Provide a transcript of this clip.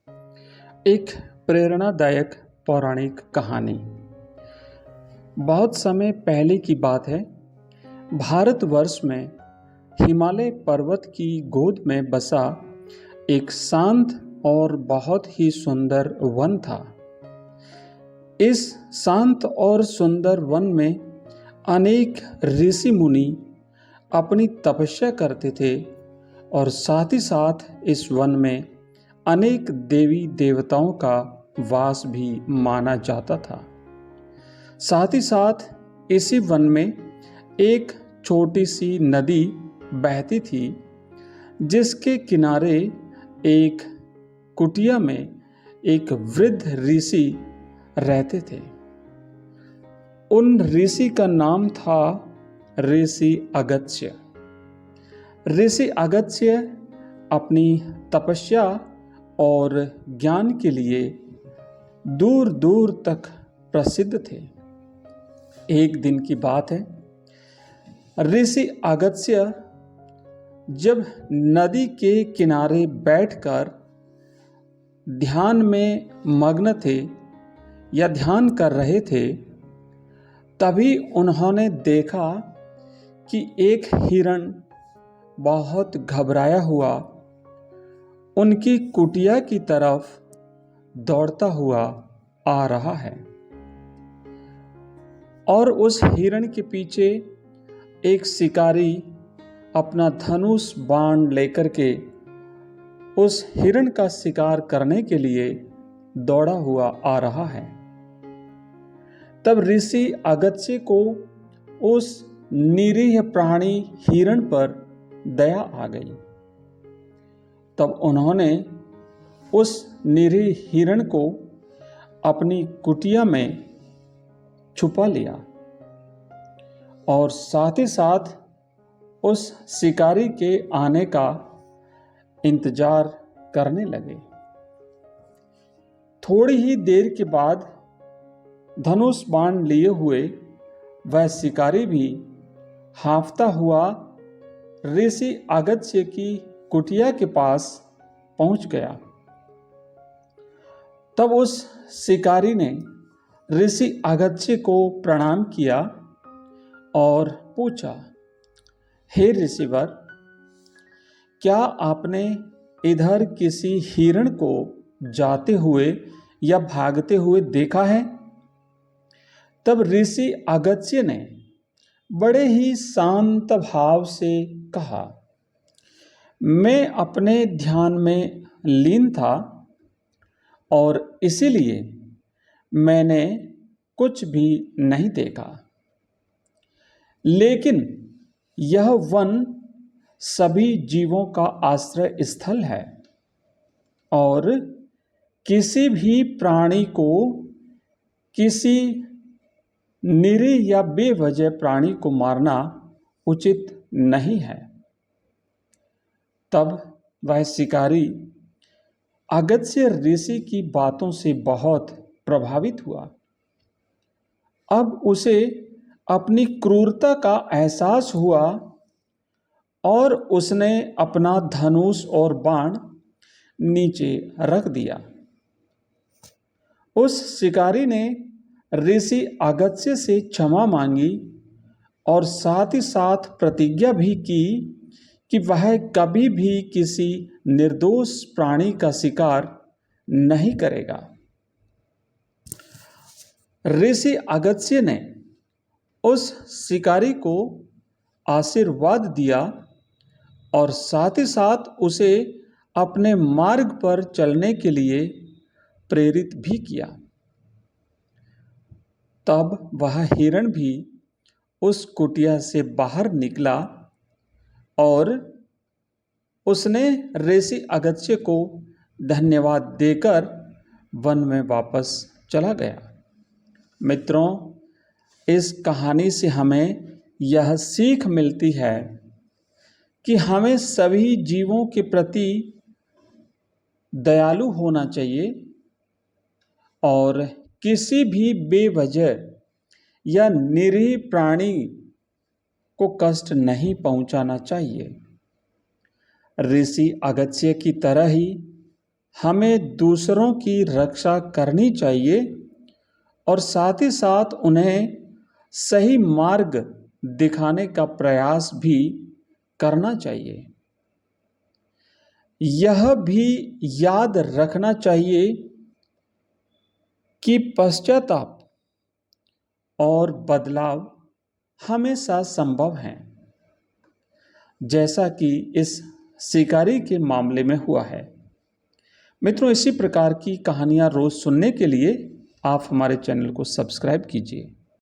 एक प्रेरणादायक पौराणिक कहानी। बहुत समय पहले की बात है। भारतवर्ष में हिमालय पर्वत की गोद में बसा एक शांत और बहुत ही सुंदर वन था। इस शांत और सुंदर वन में अनेक ऋषि मुनि अपनी तपस्या करते थे और साथ ही साथ इस वन में अनेक देवी देवताओं का वास भी माना जाता था। साथ ही साथ इसी वन में एक छोटी सी नदी बहती थी, जिसके किनारे एक कुटिया में एक वृद्ध ऋषि रहते थे। उन ऋषि का नाम था ऋषि अगस्त्य। ऋषि अगस्त्य अपनी तपस्या और ज्ञान के लिए दूर दूर तक प्रसिद्ध थे। एक दिन की बात है, ऋषि अगस्त्य जब नदी के किनारे बैठकर ध्यान में मग्न थे या ध्यान कर रहे थे, तभी उन्होंने देखा कि एक हिरण बहुत घबराया हुआ उनकी कुटिया की तरफ दौड़ता हुआ आ रहा है और उस हिरण के पीछे एक शिकारी अपना धनुष बाण लेकर के उस हिरण का शिकार करने के लिए दौड़ा हुआ आ रहा है। तब ऋषि अगस्त्य को उस निरीह प्राणी हिरण पर दया आ गई। तब उन्होंने उस निरीह हिरण को अपनी कुटिया में छुपा लिया और साथ ही साथ उस शिकारी के आने का इंतजार करने लगे। थोड़ी ही देर के बाद धनुष बाण लिए हुए वह शिकारी भी हांफता हुआ ऋषि अगस्त्य की कुटिया के पास पहुंच गया। तब उस शिकारी ने ऋषि अगस्त्य को प्रणाम किया और पूछा, हे ऋषिवर, क्या आपने इधर किसी हिरण को जाते हुए या भागते हुए देखा है? तब ऋषि अगस्त्य ने बड़े ही शांत भाव से कहा, मैं अपने ध्यान में लीन था और इसीलिए मैंने कुछ भी नहीं देखा। लेकिन यह वन सभी जीवों का आश्रय स्थल है और किसी भी प्राणी को, किसी निरीह या बेवजह प्राणी को मारना उचित नहीं है। तब वह शिकारी अगस्त्य ऋषि की बातों से बहुत प्रभावित हुआ। अब उसे अपनी क्रूरता का एहसास हुआ और उसने अपना धनुष और बाण नीचे रख दिया। उस शिकारी ने ऋषि अगस्त्य से क्षमा मांगी और साथ ही साथ प्रतिज्ञा भी की कि वह कभी भी किसी निर्दोष प्राणी का शिकार नहीं करेगा। ऋषि अगस्त्य ने उस शिकारी को आशीर्वाद दिया और साथ ही साथ उसे अपने मार्ग पर चलने के लिए प्रेरित भी किया। तब वह हिरण भी उस कुटिया से बाहर निकला और उसने ऋषि अगस्त्य को धन्यवाद देकर वन में वापस चला गया। मित्रों, इस कहानी से हमें यह सीख मिलती है कि हमें सभी जीवों के प्रति दयालु होना चाहिए और किसी भी बेवजह या निरीह प्राणी को कष्ट नहीं पहुंचाना चाहिए। ऋषि अगस्त्य की तरह ही हमें दूसरों की रक्षा करनी चाहिए और साथ ही साथ उन्हें सही मार्ग दिखाने का प्रयास भी करना चाहिए। यह भी याद रखना चाहिए कि पश्चाताप और बदलाव हमेशा संभव हैं, जैसा कि इस शिकारी के मामले में हुआ है। मित्रों, इसी प्रकार की कहानियाँ रोज़ सुनने के लिए आप हमारे चैनल को सब्सक्राइब कीजिए।